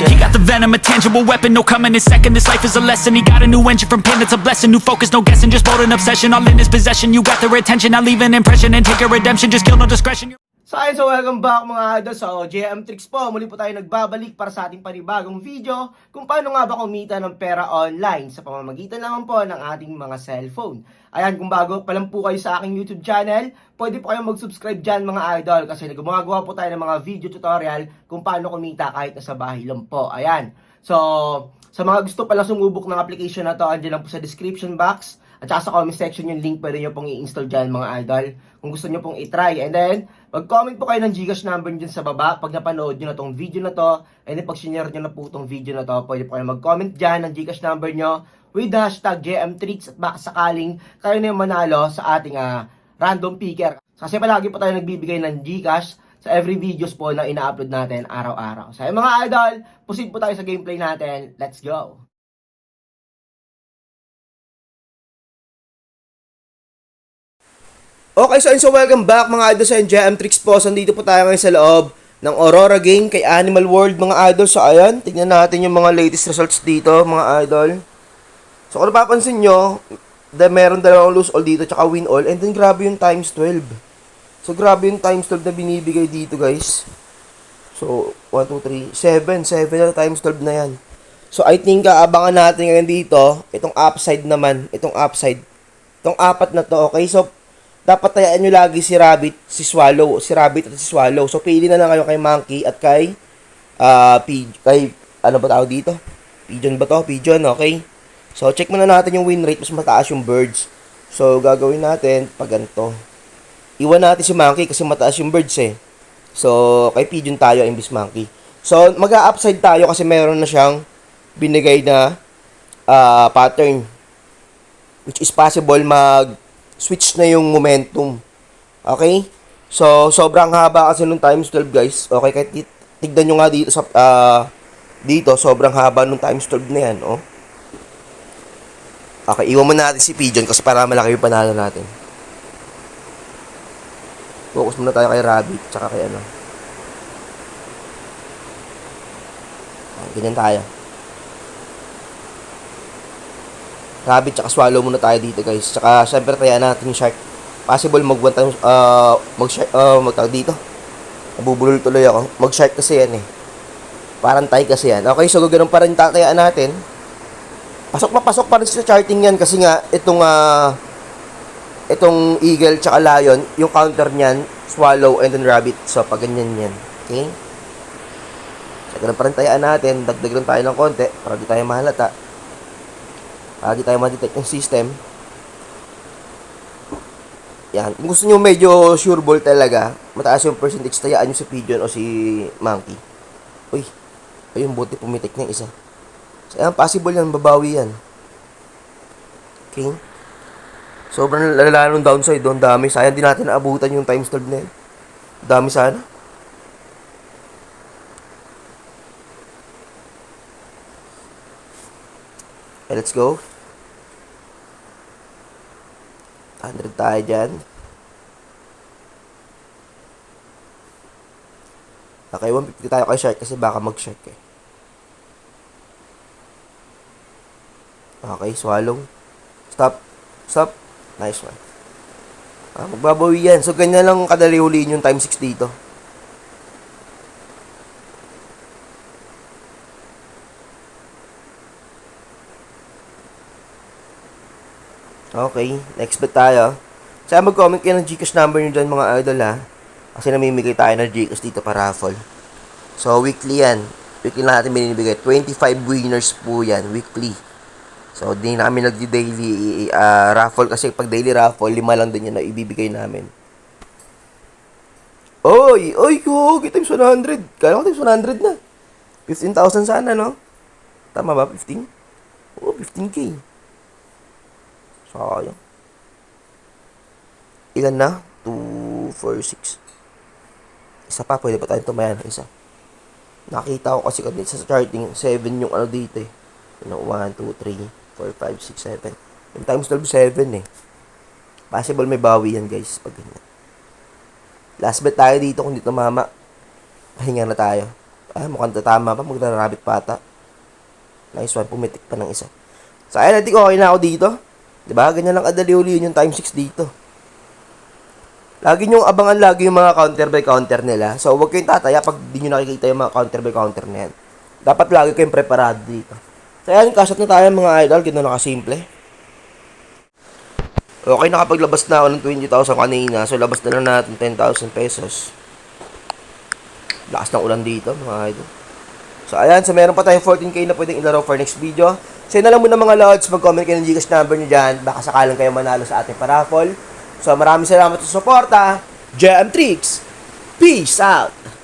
He got the venom, a tangible weapon, no coming in second. This life is a lesson. He got a new engine from pain, that's a blessing. New focus, no guessing, just bold and obsession. All in his possession, you got their attention. Now leave an impression and take a redemption. Just kill no discretion. So welcome back mga idol. So JM Tricks po, muli po tayo nagbabalik para sa ating panibagong video kung paano nga ba kumita ng pera online sa pamamagitan naman po ng ating mga cellphone. Ayan, kung bago pa lang po kayo sa aking YouTube channel, pwede po kayong mag-subscribe dyan mga idol kasi gumagawa po tayo ng mga video tutorial kung paano kumita kahit nasa bahay lang po. Ayan. So, sa mga gusto pala sumubok ng application na to, andyan lang po sa description box. At saka sa comment section yung link pwede nyo pong i-install dyan mga idol kung gusto nyo pong i-try. And then, mag-comment po kayo ng Gcash number dyan sa baba pag napanood nyo na tong video na to. And then, pag sinare nyo na po tong video na to, pwede po kayo mag-comment dyan ng Gcash number nyo with hashtag JMTricks at baka sakaling kayo na yung manalo sa ating random picker. Kasi palagi po tayo nagbibigay ng Gcash sa every videos po na ina-upload natin araw-araw. So, mga idol, proceed po tayo sa gameplay natin. Let's go! Okay, so welcome back mga idol sa JM Tricks po. So, dito po tayo ngayon sa loob ng Aurora game kay Animal World mga idol. So, ayan, tignan natin yung mga latest results dito mga idol. So, kung napapansin nyo, meron dalawang lose all dito tsaka win all. And then, grabe yung times 12. So, grabe yung times 12 na binibigay dito guys. So, 1, 2, 3, 7 na times 12 na yan. So, I think abangan natin ngayon dito, itong upside naman, itong upside. Itong apat na to, okay? So, dapat tayaan nyo lagi si Rabbit, si Swallow, si Rabbit at si Swallow. So, pili na lang kayo kay Monkey at kay, ano ba tawag dito? Pigeon ba to? Pigeon, okay? So, check muna natin yung win rate, mas mataas yung birds. So, gagawin natin pag ganito. Iwan natin si Monkey kasi mataas yung birds eh. So, kay Pigeon tayo imbis Monkey. So, mag-upside tayo kasi meron na siyang binigay na pattern. Which is possible switch na yung momentum. Okay? So, sobrang haba kasi nung times 12, guys. Okay, kahit tignan nyo nga dito sa dito, sobrang haba nung times 12 na yan, oh. Okay, iwan mo natin si Pigeon kasi para malaki yung panalo natin. Focus muna tayo kay Rabbit, tsaka kay ano. Ganyan tayo. Rabbit tsaka Swallow muna tayo dito guys. Tsaka syempre tayaan natin yung Shark. Possible mag-one time mag-tag dito. Nabubulol tuloy ako. Mag-Shark kasi yan eh. Parang tie kasi yan. Okay, so ganoon pa rin tatayaan natin. Pasok pa rin sa charting yan kasi nga itong Eagle tsaka Lion, yung counter niyan, Swallow and then Rabbit. So pag ganyan yan. Okay? So ganoon pa rin tayaan natin. Dagdag lang tayo ng konti para di tayo mahalata. Lagi tayo ma-detect yung system. Yan. Kung gusto nyo medyo sure ball talaga, mataas yung percentage, tayaan nyo si Pigeon o si Monkey. Uy. Ayun, buti pumitik na isa. So, yan, possible yan. Babawi yan. Okay. Sobrang lalala nung downside doon. Dami. Sayang din natin naabutan yung times 12 na yan. Dami sana. Okay, let's go. 100 tayo dyan. Okay, 150 tayo kay Shark kasi baka mag-Shark eh. Okay, Swallow. Stop. Nice one. Magbabawi yan. So, ganyan lang kadali huliin yung time 6 dito. Okay, next bet tayo. Saan mag-comment kayo ng Gcash number nyo dyan mga idol ha. Kasi namimigay tayo ng Gcash dito para raffle. So, weekly yan. Weekly na natin binibigay. 25 winners po yan, weekly. So, di namin nagdi-daily raffle kasi pag daily raffle, 5 lang din yan na ibibigay namin. Oy, times 100. Kaya ko times 100 na. 15,000 sana, no? Tama ba? 15? Oo, 15K. Sayang. Ilan na? 2, 4, 6. Isa pa, pwede pa tayong tumayan. Isa. Nakita ko kasi kanina sa charting, 7 yung ano dito eh. 1, 2, 3, 4, 5, 6, 7. Yung times 12, 7 eh. Possible may bawi yan guys, pag ganyan. Last bet tayo dito kung dito mama. Pahinga na tayo. Mukhang tatama pa. Magra-rabbit pa ata. Nice one. Pumitik pa ng isa. So, ayan. I think okay na ako dito. Diba? Ganyan lang kadali-uli yun yung time 6 dito. Lagi nyong abangan lagi yung mga counter by counter nila. So, huwag kayong tataya pag di nyo nakikita yung mga counter by counter na yan. Dapat lagi kayong preparado dito. So, ayan. Kasat na tayo mga idol. Gano'n nakasimple. Okay, nakapaglabas na ako ng 20,000 kanina. So, labas na lang natin 10,000 pesos. Lakas ng ulan dito, mga idol. So, ayan. So, meron pa tayong 14K na pwedeng ilaro for next video. So, yun na lang muna mga lords. Mag-comment kayo ng Gcash number nyo dyan. Baka sakalang kayo manalo sa ating paraffle. So, maraming salamat sa suporta. JM Tricks. Peace out!